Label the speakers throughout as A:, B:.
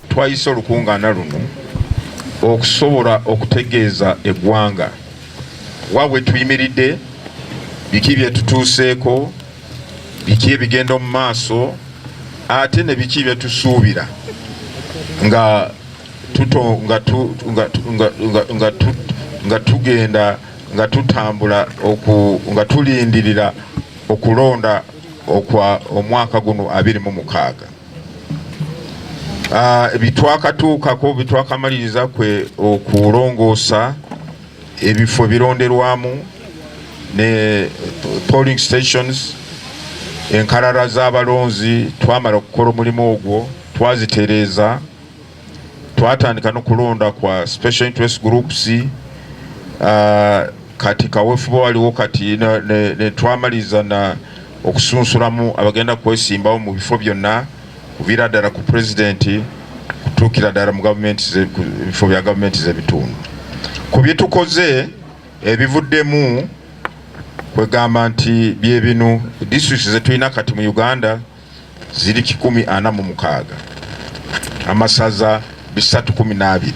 A: twayise olukungaana luno okusobola okutegeeza eggwanga waabwe tuyimiridde, biki bye tutuuseeko, biki ebigenda mu maaso, ate ne biki bye tusuubira nga tugenda nga tutambula nga tulindirira okulonda okwa omwaka guno 26. Bitwakatuukako bitwakamaliriza kwe okulongoosa ebifo bironderwamu ne polling stations, enkalala z'abalonzi. Twamala okukola omulimu ogwo, twazitereeza, twatandika n'okulonda kwa special interest groups. Kati kaweefube waliwo kati ne twamaliza na okusunsulamu abagenda kwesimbawo mu bifo byonna, kuviira ddala ku pulezidenti kutuukira ddala mu bifo bya gavumenti z'ebitundu. Ku bye tukoze ebivuddemu kwegamba nti bye bino, districts ze tulina kati mu Uganda ziri 146, amasaza 312,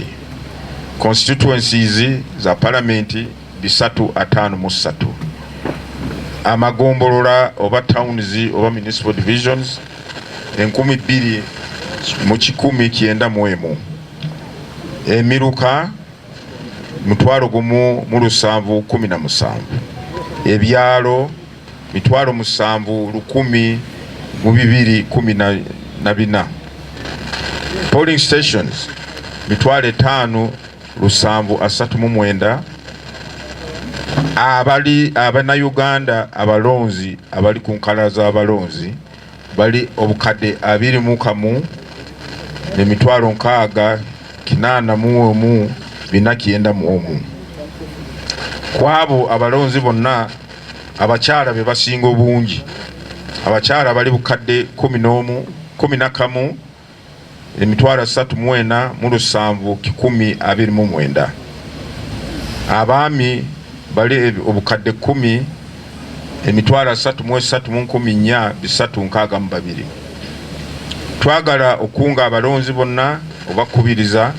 A: constituencies za palamenti 353, amagombolola oba towns oba municipal divisions 2,191, emiruka 1,717, ebyalo 7,214, polling stations 5,739. Abannayuganda abalonzi abali ku nkala z'abalonzi bali obukadde 21 n'emitwalo 6,891. Kwabo abalonzi bonna abakyala be basinga obungi. Abakyala bali bukadde 11 n'emitwalo 34,729. Abaami bali obukadde 10 n'emitwalo 33,462. Twagala okunga abalonzi bonna obakubiriza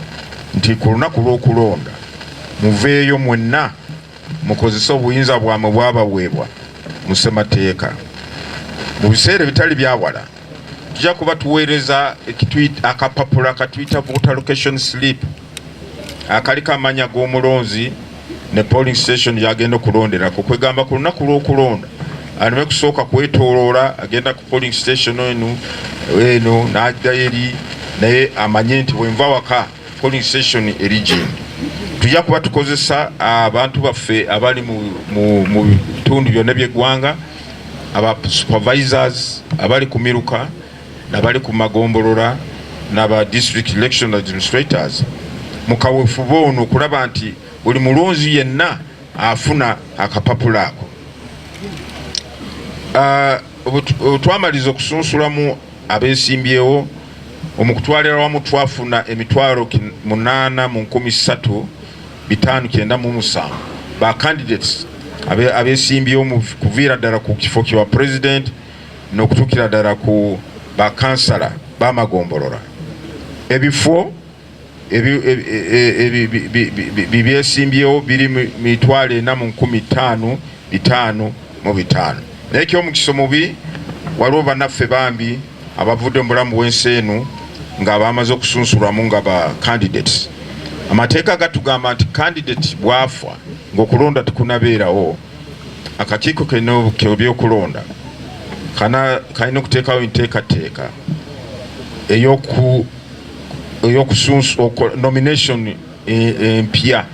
A: nti ku lunaku lw'okulonda muveeyo mwenna mukozese obuyinza bwamwe bwabaweebwa mu ssemateeka. Mu biseera bitali byawala tujja kuba tuweereza akapapula katuyita voter location slip akaliko amanya g'omulonzi ne polling station yagenda okulonderako. Kwegamba ku lunaku lw'okulonda aleme kusooka kwetooloola agenda ku polling station eno n'adda eri, naye amanye nti bwenva waka polling station eri gyendi. Tujja kuba tukozesa abantu baffe abali mu bitundu byonna by'eggwanga, aba supervisors abali ku miruka n'abali ku magombolola n'aba district election administrators mu kaweefube ono okulaba nti buli mulonzi yenna afuna akapapula ako. Twamaliza okusunsulamu abeesimbyewo, omukutwalira wamu twafuna emitwalo 8,397 ba candidates abeesimbyewo kuviira ddala ku kifo kya president n'okutuukira ddala ku ba kansala b'amagombolola. Ebifo byesimbyewo biri 45,555. Naye eky'omukisa mubi waliwo bannaffe bambi abavudde mu bulamu bw'ensi eno nga bamaze okusunsulwamu nga ba candidates. Amateeka gatugamba nti candidate bwafa ng'okulonda tekunabeerawo, akakiiko k'ebyokulonda kalina okuteekawo enteekateeka nomination empya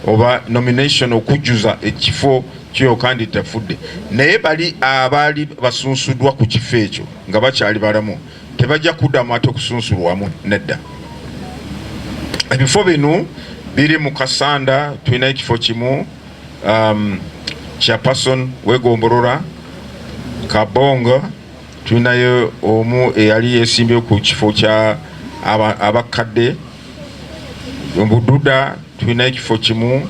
A: oba nomination okujjuza ekifo kyo candidate afudde. Naye bali abaali basunsuddwa ku kifo ekyo nga bakyali balamu tebajja kuddamu ate okusunsulwamu nedda. Ebifo bino biri mu Kasanda, tulina ekifo kimu, Chairperson wegombolola. Kabonga tulinayo omu eyali yeesimbyewo ku kifo kya abakadde. Bududa tulina ekifo kimu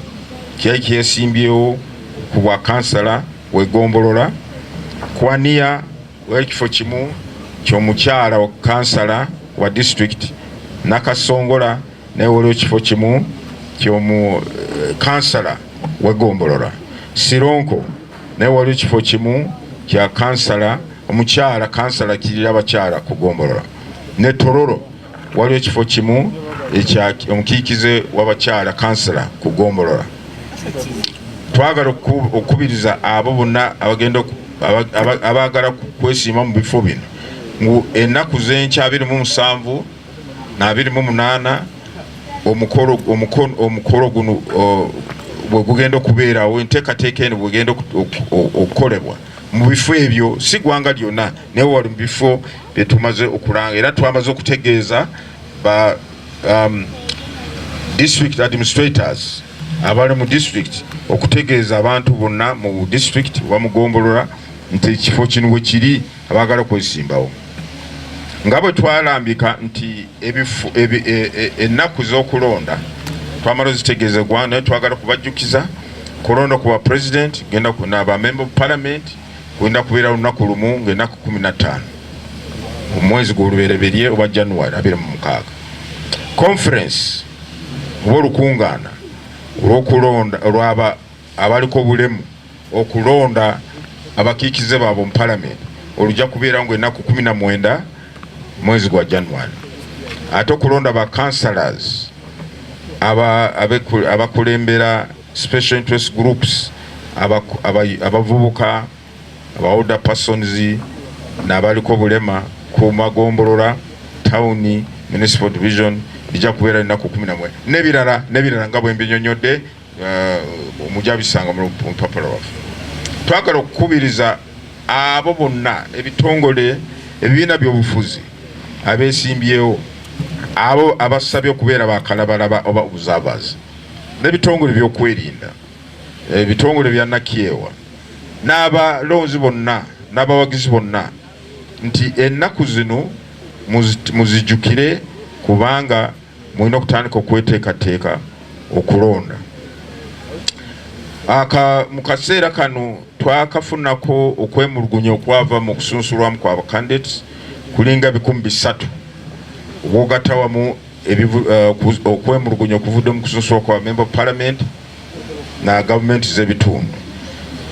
A: kyali kyesimbyewo ku bwa kansala wegombolola. Kwania wali ekifo kimu ky'omukyala wa kansala wa district Nakasongola newaliwo kifo kimu kyomu kansala wegombolola. Sironko newaliwo kifo kimu kya kansala omukyala kansala kirira abakyala kugombolola. Ne Tororo waliwo kifo kimu ekya omukiikize w'abakyala kansala kugombolola. Twagala okubiriza abo bonna abaagala kwesiima mu bifo bino ngu ennaku z'enkya 27 na 28 omukolo guno bwe gugenda okubeerawo, enteekateeka eno bwegenda okukolebwa mu bifo ebyo, si ggwanga lyonna naye wali mu bifo bye tumaze okulanga era twamaze okutegeeza ba district administrators abali mu district okutegeeza abantu bonna mu district bamugombolola nti ekifo kino we kiri abaagala kwesimbawo. Nga bwe twalambika nti ennaku z'okulonda twamala zitegeezebwa, naye twagala kubajjukiza kulonda ku bwa president genda n'aba member of parliament kugenda kubeera lunaku lumu ng'ennaku 15 omwezi gw'olubereberye oba January 26. Conference oba olukungaana olw'okulonda olw'aba abaliko obulemu okulonda abakiikize baabwe mu parliament olujja kubeera ng'ennaku 19 mwezi gwa January. Ate okulonda ba councillors abakulembera special interest groups abavubuka aba older persons n'abaliko obulema ku magombolola town municipal division lijja kubeera ennaku 11 n'ebirala nga bwe mbinyonyodde omujja bisanga mu lupapula waffe. Twagala okukubiriza abo bonna ebitongole ebibiina by'obufuzi abeesimbyewo abo abasabye okubeera bakalabalaba oba obuzaabazi n'ebitongole by'okwerinda ebitongole bya nakyewa n'abalonzi bonna n'abawagizi bonna nti ennaku zino muzijjukire kubanga mulina okutandika okweteekateeka okulonda. Mu kaseera kano twakafunako okwemulugunya okwava mu kusunsulwamu kwa candidates kulinga 300 obwogatta wamu okwemulugunya okuvudde mu kusunsulwa kwa member of parliament na gavumenti z'ebitundu.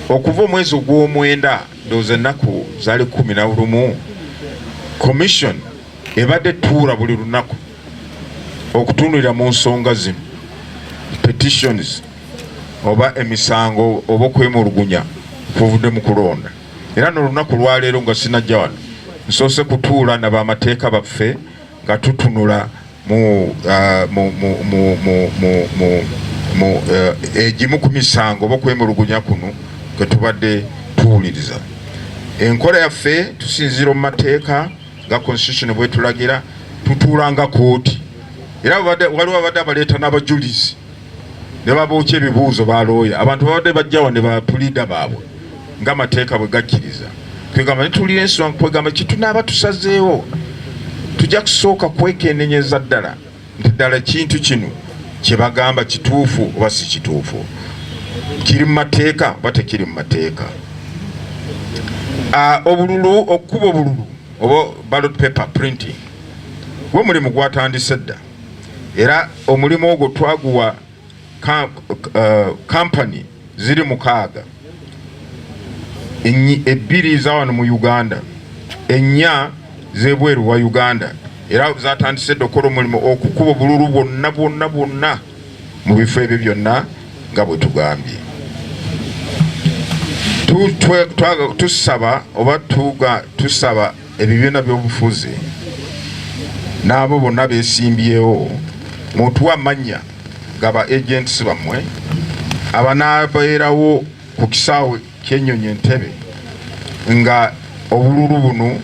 A: Okuva omwezi ogw'omwenda ndowooza ennaku zaali 11 commission ebadde tuula buli lunaku okutunulira mu nsonga zino petitions oba emisango oba okwemulugunya okuvudde mu kulonda. Era n'olunaku lwaleero nga sinajja wano nsoose kutuula na bamateeka baffe nga tutunula egimu ku misango oba okwemulugunya kuno kwe tubadde tuwuliriza. Enkola yaffe tusinziira mu mateeka nga constitution bwe tulagira tutuula nga kooti, era waliwo abadde abaleeta n'abajulizi ne babookya ebibuuzo balooya abantu babadde bajjawa ne bapuliida baabwe ng'amateeka bwe gakkiriza. Twegamba nituulira ensonga kwegamba kitunaaba tusazeewo tujja kusooka kwekennenyeza ddala nti ddala kintu kino kye bagamba kituufu oba si kituufu, kiri mu mateeka oba tekiri mu mateeka. Obululu okukuba obululu oba ballot paper printing gwe mulimu gwatandise dda, era omulimu ogwo twaguwa kampani ziri 6 ebbiri za wano mu Uganda, 4 z'ebweru wa Uganda, era zatandise dda okukola omulimu okukuba obululu bwonna mu bifo ebyo byonna nga bwe tugambye. Tusaba ebibiina by'obufuzi n'abo bonna beesimbyewo mutuwa amannya gaba agents bammwe abanaabeerawo ku kisaawe ky'Ennyonyi Entebbe nga obululu buno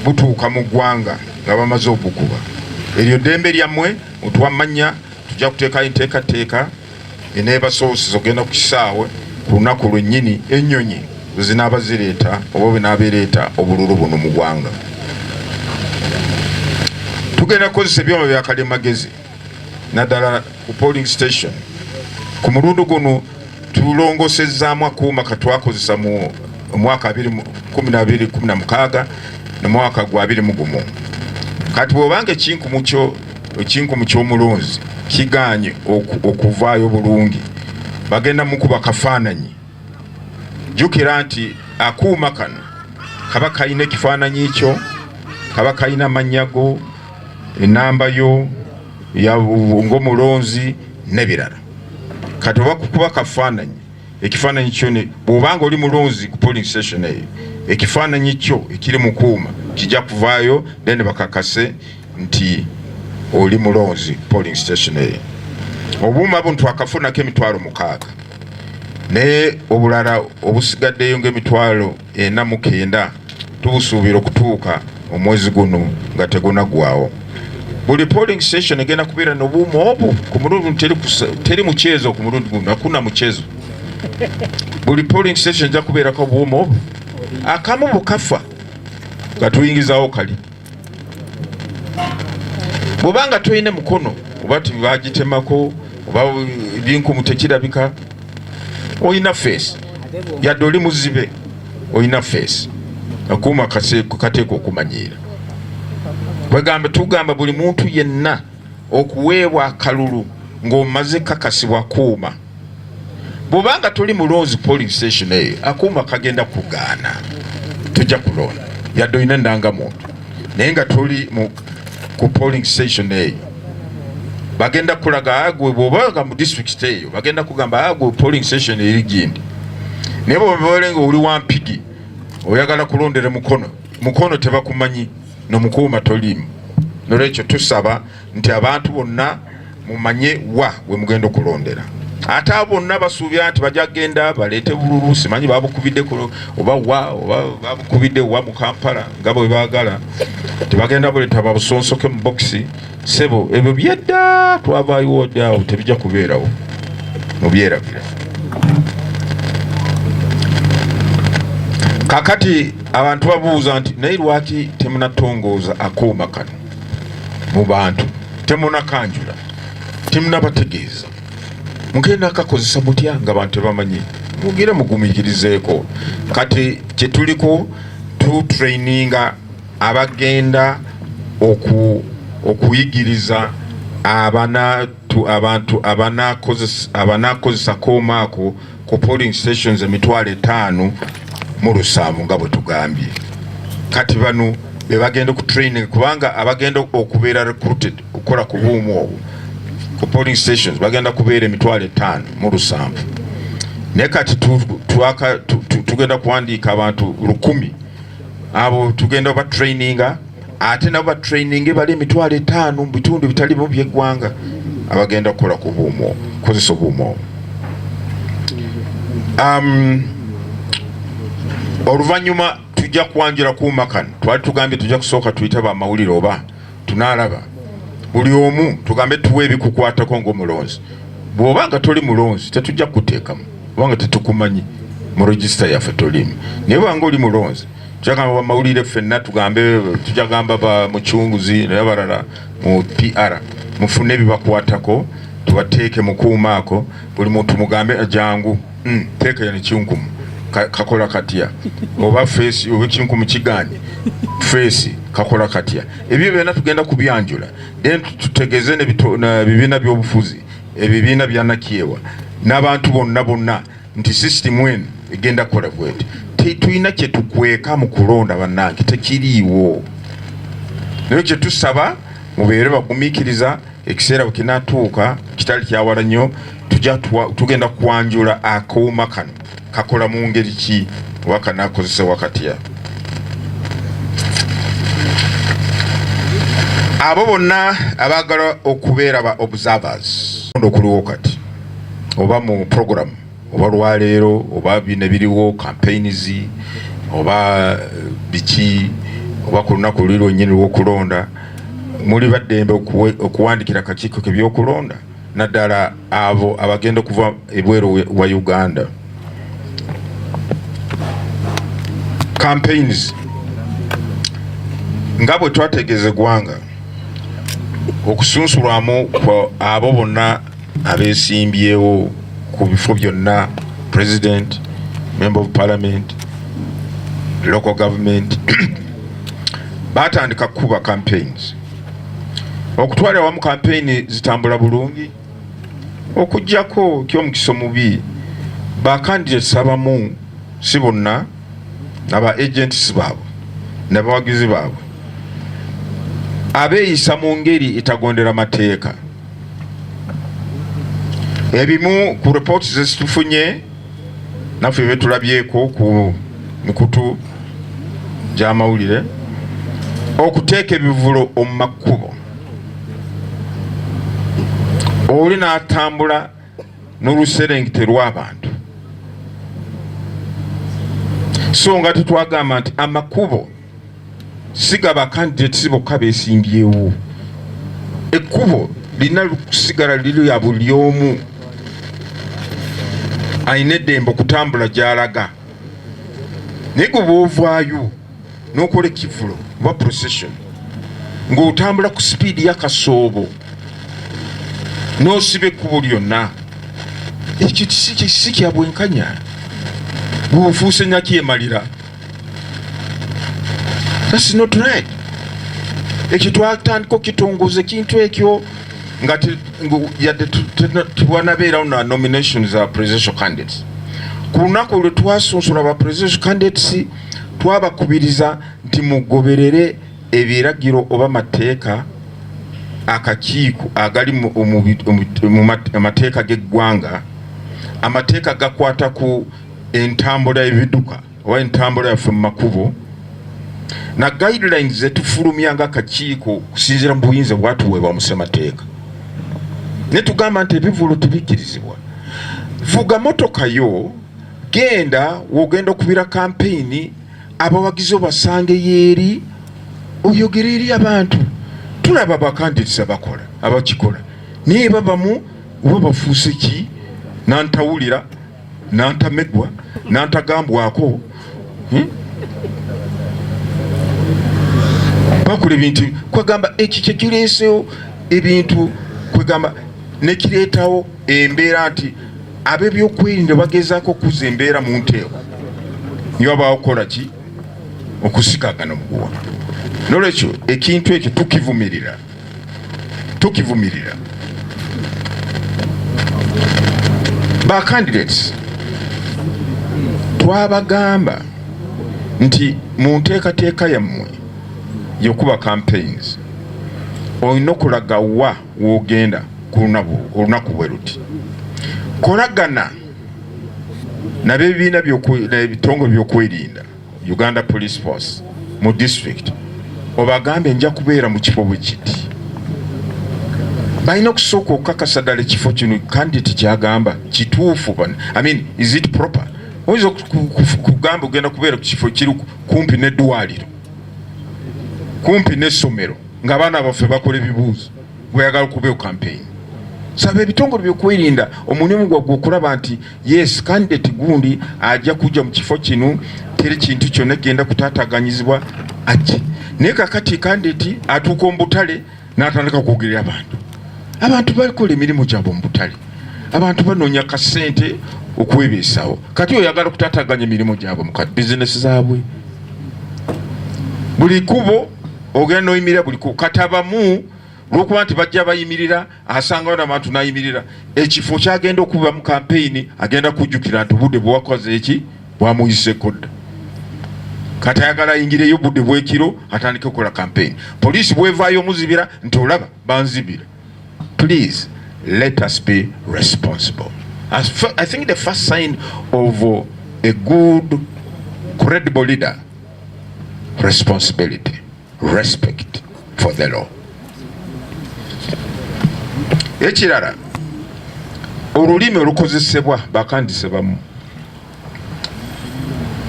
A: butuuka mu ggwanga nga bamaze obukuba. Eryo ddembe lyammwe mutuwa amannya, tujja kuteekayo enteekateeka eneebasooseza ogenda ku kisaawe ku lunaku lwennyini ennyonyi bwe zinaaba zireeta oba bwe naabeereeta obululu buno mu ggwanga. Tugenda kukozesa ebyuma bya kalimagezi naddala ku polling station. Ku mulundi guno tulongosezzaamu akuuma katwakozesa mu mwaka 2016 ne mwaka gwa 2021. kati bw'obanga ekinkumu ky'omulonzi kiganye okuvaayo bulungi bagenda mukuba kafaananyi. Jjukira nti akuuma kano kaba kalina ekifaananyi kyo, kaba kalina amannya go, enamba yo ng'omulonzi n'ebirala. Kati oba kukuba kafaananyi, ekifaananyi kyo bw'obanga oli mulonzi ku polling station eyo, ekifaananyi kyo ekiri mu kuuma kijja kuvaayo then bakakase nti oli mulonzi polling station eyo. Obuuma buno twakafunako emitwalo 6 naye obulala obusigaddeyo ng'emitwalo 49 tubusuubira okutuuka omwezi guno nga tegunaggwaawo. Buli polling station egenda kubeera n'obuuma obwo ku mulundi teri mukyezo ku mulundi guno, hakuna mukyezo. Buli polling station ejja kubeerako obuuma obwo, akamu bukafa nga tuyingizaawo kali. Bw'obanga toyina mukono oba tibagitemako oba ebinkumu tekirabika, oyina face yadde oli muzibe, oyina face. Akuuma kateeka okumanyiira. Tugamba buli muntu yenna okuweebwa akalulu ng'omaze kakasibwa kuuma. Bw'obanga tuli mulonzi polling station eyo, akuuma kagenda kugaana, tujja kulonda yadde olina ndangamuntu. Naye nga tuli ku polling station eyo bagenda kulaga agwe, bw'obaga mu district eyo bagenda kugamba agwe polling station eri gindi. Naye bw'obalenga oli wampigi oyagala kulondera mukono tebakumanyi, n'omukuuma tolimu. Nolwekyo tusaba nti abantu bonna mumanye wa we mugenda okulondera. Ate abo bonna basuubira nti bajja kgenda baleete bululu, simanyi babukubidde oba babukubidde wa mu Kampala nga bwe baagala, tebagenda buleeta babusonsoke mu bokisi. Sebo ebyo byedda twavaayo awo, tebijja kubeerawo, mubyerabira. Kakati abantu babuuza nti naye lwaki temunatongooza akuuma kano mu bantu, temunakanjula, temunabategeeza, mugenda akakozesa mutya nga bantu tebamanyi? Mugire mugumikirizeeko. Kati kyetuliko tutraininga abagenda okuyigiriza abantu abanakozesa kooma ako ku polling stations 5,700 nga bwe tugambye. Kati bano be bagenda ku training, kubanga abagenda okubeera recruited okukola ku buumu obwo ku polling stations bagenda kubeera 5,700. Naye kati tugenda kuwandiika abantu 1,000 abo tugenda oba traininga, ate nabo ba training bali 5,000 mu bitundu bitali mu by'eggwanga abagenda kukola ku buumu, kozesa obuumu obwo. Oluvannyuma tujja kwanjula kuuma kano. Twali tugambye tujja kusooka tuyite bamawulire oba tunaalaba buli omu tugambe tuwe ebikukwatako ng'omulonzi. Bw'obanga toli mulonzi tetujja kuteekamu, obanga tetukumanyi mu register yaffe tolimu. Naye bwanga oli mulonzi tujja gamba bamawulire ffenna, tugambe tujja gamba ba mucunguzi n'abalala mu PR mufune ebibakwatako tubateeke mu kuuma ako. Buli muntu mugambe jangu teeka ya nekinkumu kakola katya, oba face oba ekinkumu kiganye face kakola katya. Ebyo byonna tugenda kubyanjula, then tutegeze n'ebibiina by'obufuzi, ebibiina bya Nakyewa n'abantu bonna nti system eno egenda kukola bweti. Tetulina kye tukweka mu kulonda bannange, tekiriiwo. Naye kye tusaba mubeere bagumiikiriza, ekiseera bwe kinaatuuka kitali kyawala nnyo tugenda kwanjula akuuma kano kakola mu ngeri ki oba kanaakozesebwa katya. Abo bonna abaagala okubeera ba observers okuliwo kati oba mu program oba lwaleero oba bino ebiriwo campaigns oba biki oba ku lunaku luli lwennyini lw'okulonda, muli baddembe okuwandikira kakiiko k'ebyokulonda naddala abo abagenda okuva ebweru wa Uganda. Campaigns nga bwe twategeeza eggwanga okusunsulwamu abo bonna abeesimbyewo ku bifo byonna, president, member of parliament, local government batandika kuba campaigns okutwala wamu campaign zitambula bulungi okujjako ky'omukisa mubi bakandidates abamu si bonna aba agents baabwe n'abawagizi baabwe abeeyisa mu ngeri etagondera mateeka. Ebimu ku reports zitufunye naffe betulabyeko ku mikutu gy'amawulire okuteeka ebivulo omu makubo, oli n'atambula n'oluserengite lw'abantu. So nga tetwagamba nti amakubo sigaba candidates bokka beesimbyewo, ekkubo lina kusigala liri ya buli omu ayina eddembe okutambula gy'alaga. Naye gwe bw'ovaayo n'okola ekivulo oba procession ng'otambula ku sipiidi y'akasoobo n'osiba ekkubo lyonna, ekyo si kya bwenkanya, bw'ofuuse nyakyemalira. That's not right. Ekyo twatandika okitongoza ekintu ekyo nga yadde tewanabeerawo na nominations za presidential candidates. Ku lunaku lwe twasunsula aba presidential candidates twabakubiriza nti mugoberere ebiragiro oba mateeka akakiiko agali mu mateeka g'eggwanga, amateeka gakwata ku entambula y'ebiduka oba entambula yaffe mu makubo na guidelines zetufulumya nga akakiiko kusinziira mu buyinza bwatuweebwa mu ssemateeka. Ne tugamba nti ebivulo tebikkirizibwa. Vuga motoka yo, genda wogenda okubira kampeyini, abawagizi obasange yeeri, oyogere eri abantu. Tulaba abakandidates abakola abakikola naye babamu oba bafuuse ki nantawulira nantamegwa nantagambwako bakola ebintu kwegamba ekyo kyekireesewo ebintu kwegamba nekireetawo embeera nti ab'ebyokwerinda bagezaako okuzza embeera mu nteeko niyo babaakola ki okusikagana muguwa. Nolwekyo ekintu ekyo tukivumirira. Ba candidates twabagamba nti mu nteekateeka yammwe yokuba campaigns olina okulaga wa wogenda ku olunaku bwe luti. Kolagana n'ebibiina ebitongole byokwerinda, Uganda Police Force mu district, obagambe nja kubeera mu kifo bwe kiti. Balina okusooka okukakasa ddala ekifo kino candidate kyagamba kituufu. I mean, is it proper? Oyinza kugamba ogenda kubeera ku kifo kiri kumpi n'eddwaliro, kumpi n'essomero, ng'abaana baffe bakola ebibuuzo bweyagala okubeera campaign. Saba ebitongole byokwerinda omulimu gwagwe okulaba nti yes candidate gundi ajja kujja mu kifo kino, teri kintu kyonna genda kutaataganyizibwa ati. Naye kakati candidate atuuka mu butale n'atandika okwogerera abantu balikola emirimu gyabwe mu butale, abantu banoonya kasente okwebeesawo, kati oyagala okutaataganya emirimu gyabwe mu bizinesi zaabwe. Buli kubo ogenda n'oyimirira buli kubo, kati abamu olwokuba nti bajja bayimirira asangawo n'abantu n'ayimirira, ekifo kyagenda okuba mu kampeyini agenda kujjukira nti obudde bwewakoze eki bwamuyiseko dda, kati ayagala ayingireyo budde bwekiro atandike okukola campaign. Poliisi bwevaayo omuzibira nti olaba banzibira. Please let us be responsible. I think the first sign of a good credible leader, responsibility, respect for the law. Ekirala, olulimi olukozesebwa bakandise bamu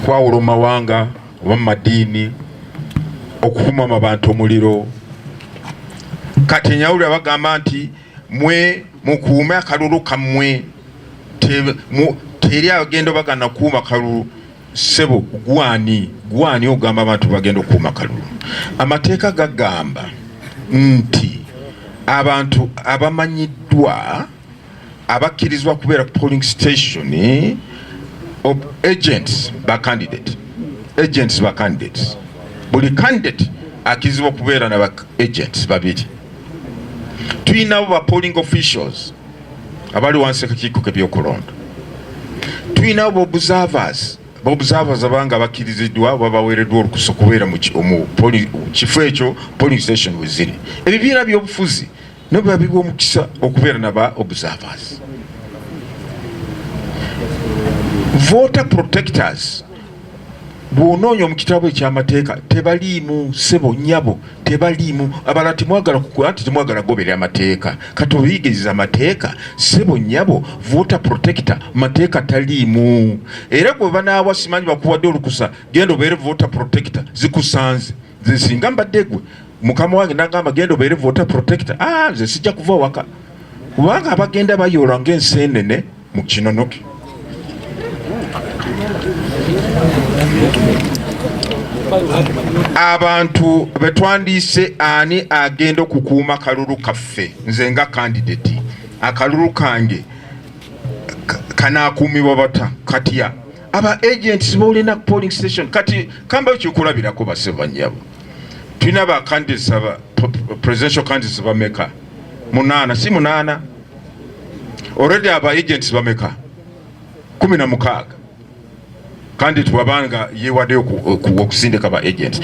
A: kwawula mawanga oba madiini okukuma abantu omuliro. Kati nyawulira bagamba nti mwe mukuume akalulu kammwe, teri agenda bagana kuuma kalulu. Sebo gwani ogamba abantu bagenda okuuma kalulu. Amateeka gagamba nti abantu abamanyiddwa abakkirizibwa kubeera ku polling station agents ba candidates, buli candidate akkirizibwa okubeera na agents babiri. Tulina abo ba polling officials abali wansi akakiiko k'ebyokulonda. Tulina abo observers abanga bakkiriziddwa babaweereddwa olukusa okubeera mu kifo ekyo polling station we ziri. Ebibiina by'obufuzi nabo babibwa omukisa okubeera naba observers. Voter protectors bw'onoonya mu kitabo eky'amateeka tebaliimu ssebo nnyabo, tebaliimu. Abalala temwagala goberera amateeka, kati obiyigiriza amateeka ssebo nnyabo. Voter protector mateeka taliimu. Era gwe banaawa simanyi bakuwadde olukusa genda obeere voter protector, zikusanze. Nze singa mbadde gwe mukama wange nagamba genda obeere voter protector, nze sijja kuva waka, kubanga abagenda bayoola ng'enseenene mu kinonoke. Abantu betwandiise ani agenda okukuuma kalulu kaffe. Nze nga candidate akalulu kange kanaakuumibwa bata katya? Aba agents boolina polling station kati kamba kyokulabirako basebanyabo. Tulina ba candidates aba presidential candidates bameka 8 si 8 already. Aba agents bameka 16 kandi twabanga yewadde okusindika ba agents.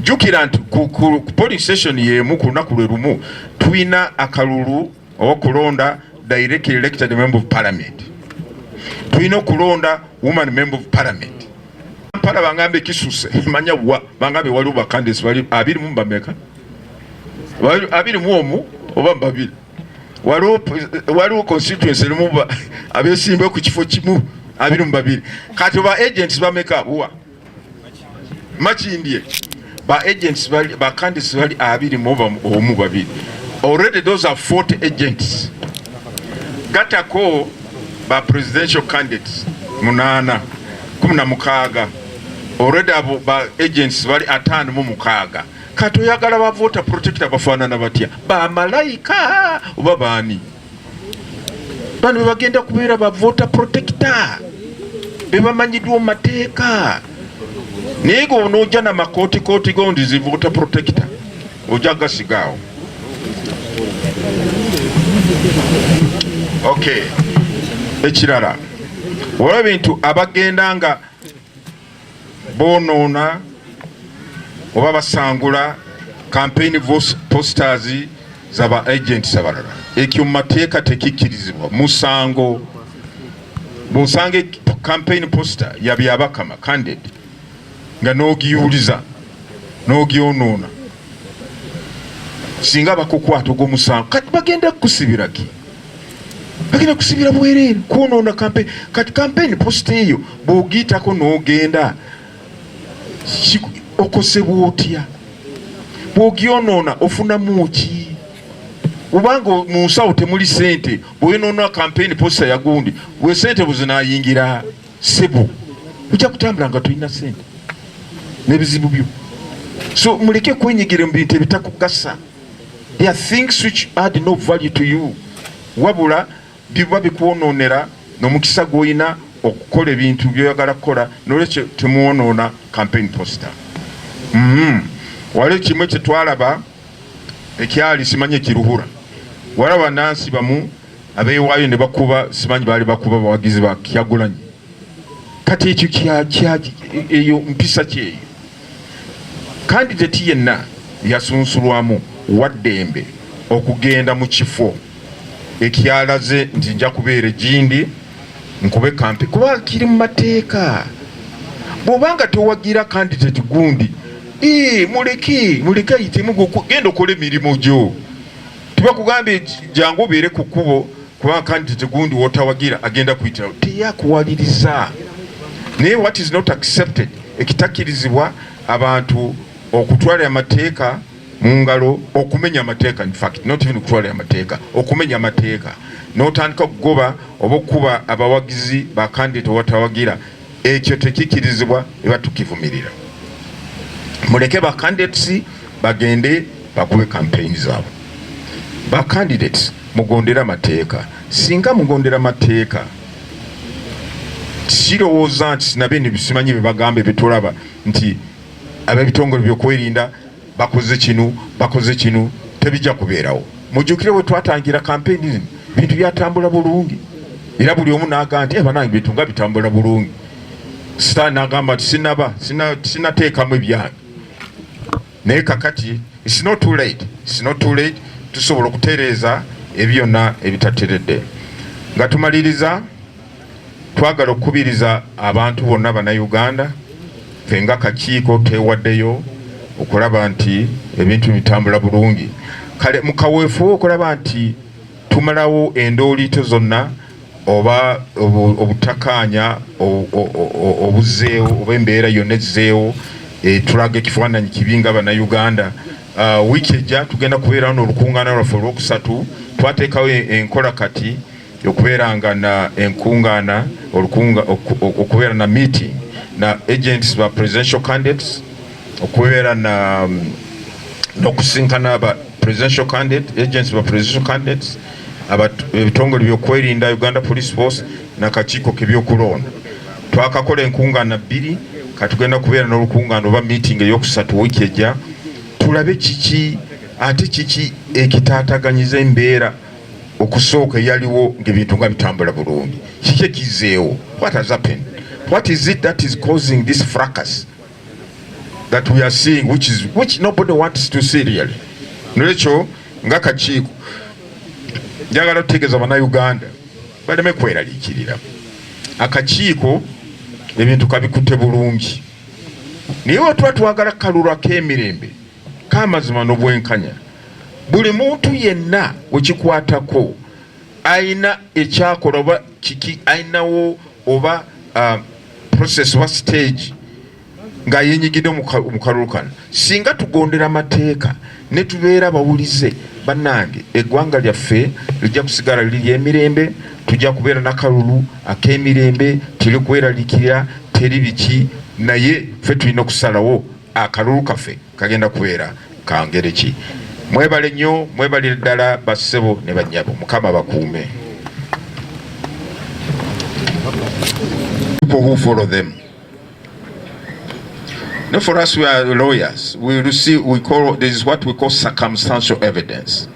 A: Jukira nti ku polling station yemu ku lunaku lwe lumu tulina akalulu okulonda direct elected member of parliament, tulina okulonda woman member of parliament. Mpala bangambe kisuse manya wa bangambe waliwo ba candidates bali 20 bameka, 20 omu oba 2 waliwo constituency lumu abesimbe ku kifo kimu 22. Kati ba agents bameka buwa machindie ba agents bali ba candidates bali 20 omu 2. Already those are 40 agents. Gatako ba presidential candidates 8 16. Already abo ba agents bali 5 mu 6. Kati oyagala ba voter protector bafaanana batya? Ba malaika oba baani? Bano bagenda kubeera ba voter protector bebamanyiddwa mu mateeka. Naye gwe onojja n'amakooti gondi zi voter protector ojja gasigaawo. Okay, ekirala olaba bintu abagenda nga bonoona oba basangula campaign posters zaba agents abalala, ekyo mu mateeka tekikkirizibwa. Musango bw'osanga campaign poster ya byabakama candidate nga n'ogiyuliza n'ogyonoona, singa bakukwata ogw'omusango kati bagenda kusibiraki? Bagenda kusibira bwereere kwonoona campaign. Kati campaign poster eyo bw'ogiyitako n'ogenda okosebwa otya? Bw'ogyonoona ofunamu ki? Ubanga mu nsawo temuli sente, bw'oyonoona campaign poster ya gundi bwe sente buzinaayingira sebo ojja kutambula nga tulina sente n'ebizibu byo. So muleke kwenyigira mu bintu ebitakugasa. There are things which add no value to you, wabula biba bikwonoonera n'omukisa gw'olina okukola ebintu by'oyagala kukola, n'olwekyo temwonoona campaign poster. Waliwo kimu kye twalaba ekyali simanyi ekiruhura, walaba Nansi bamu abeewaayo ne bakuba, simanyi baali bakuba bawagizi ba Kyagulanyi. Kati ekyo eyo mpisa kyeyo. Candidate yenna yasunsulwamu waddembe okugenda mu kifo ekyalaze nti nja kubeera Gindi nkube campaign, kuba kiri mu mateeka. Bw'obanga towagira candidate gundi muleke ayitemu genda okola emirimu gyo. Tibakugambye jangu obeere ku kkubo kubanga candidate gundi wotawagira agenda kuyitirawo, teyakuwaliriza. Naye what is not accepted, ekitakkirizibwa abantu okutwala amateeka mu ngalo, okumenya amateeka, in fact not even okutwala amateeka, okumenya amateeka n'otandika okugoba oba okuba abawagizi ba candidate watawagira, ekyo tekikkirizibwa eba tukivumirira. Muleke ba candidates bagende bakube campaign zaabwe. Ba candidates mugondera amateeka. Singa mugondera amateeka, kirowooza nti nabe nebisimanyi bye bagambe betulaba nti ab'ebitongole by'okwerinda bakoze kinu tebijja kubeerawo. mujjukire we twatangira kampeni bintu byatambula bulungi era buli omu n'agamba nti banange bintu nga bitambula bulungi. Sitaani n'agamba nti sinateekamu ebyange, naye kakati it's not too late tusobola okutereeza ebyonna ebitateredde. Nga tumaliriza, twagala okukubiriza abantu bonna bannayuganda ffe nga kakiiko twewaddeyo okulaba nti ebintu bitambula bulungi. Kale mukaweefu okulaba nti tumalawo endooliito zonna oba obutakaanya obuzeewo oba embeera yonna ezzeewo tulaga ekifaananyi kibi nga bannayuganda. Wiiki ejja tugenda kubeerawo n'olukuŋŋaana lwaffe olwokusatu. Twateekawo enkola kati okubeera nga na enkuŋŋaana okubeera na meeting na agents ba presidential candidates, okubeera na n'okusinkana aba presidential candidate agents ba presidential candidates, ebitongole byokwerinda Uganda Police Force n'akakiiko k'ebyokulonda. Twakakola enkuŋŋaana 2 katugenda kubeera n'olukuŋŋaana oba meeting eyokusatu wiiki ejja, tulabe kiki ekitaataganyiza embeera okusooka eyaliwo ng'ebintu nga bitambula bulungi. Kiki ekizeewo? What has happened? What is it that is causing this fracas that we are seeing, which nobody wants to see really? Nolwekyo nga kakiiko njagala okutegeeza bannayuganda baleme kweraliikirira. Akakiiko ebintu kabikutte bulungi, naye wetuba twagala kalulu ak'emirembe k'amazima n'obwenkanya, buli muntu yenna wekikwatako ayina ekyakola oba kiki ayinawo oba process oba stage ng'ayenyigidde mu kalulu kano. Singa tugondera amateeka ne tubeera bawulize, bannange eggwanga lyaffe lijja kusigala liri emirembe, tujja kubeera n'akalulu ak'emirembe, teri kweraliikirira, teri biki, naye ffe tulina okusalawo akalulu kaffe kagenda kubeera ka ngeri ki. Mwebale nnyo, mwebalire ddala bassebo ne bannyabo, Mukama bakuume. People who follow them. Now for us, we are lawyers. This is what we call circumstantial evidence.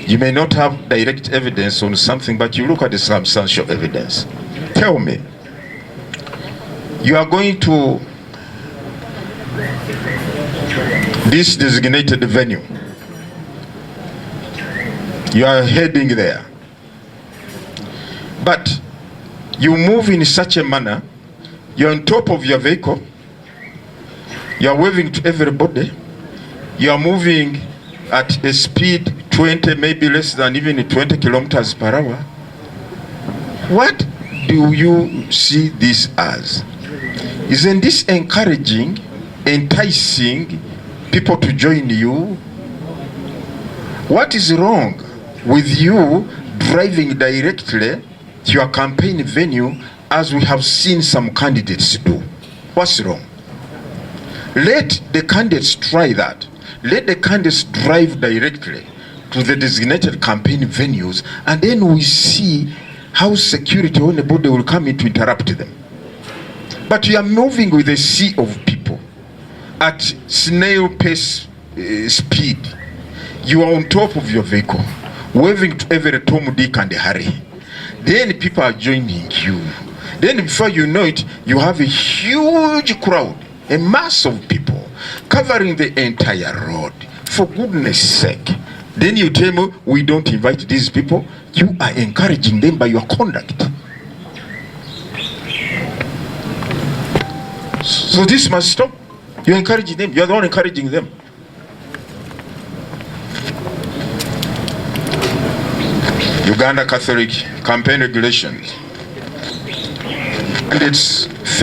A: You may not have direct evidence on something, but you look at the circumstantial evidence. Tell me, you are going to this designated venue. You are heading there. But you move in such a manner, you're on top of your vehicle, you are waving to everybody, you are moving at a speed 20, maybe less than even 20 kilometers per hour. What do you see this as? Isn't this encouraging, enticing people to join you? What is wrong with you driving directly to your campaign venue as we have seen some candidates do? What's wrong? Let the candidates try that. Let the candidates drive directly to the designated campaign venues, and then we see how security or anybody will come in to interrupt them. But you are moving with a sea of people at snail pace speed. You are on top of your vehicle, waving to every Tom, Dick and Harry. Then people are joining you. Then before you know it, you have a huge crowd, a mass of people covering the entire road. For goodness sake. Then you tell me we don't invite these people. You are encouraging them by your conduct. So this must stop. You're encouraging them. You're the one encouraging them. Uganda Catholic campaign regulations. And it's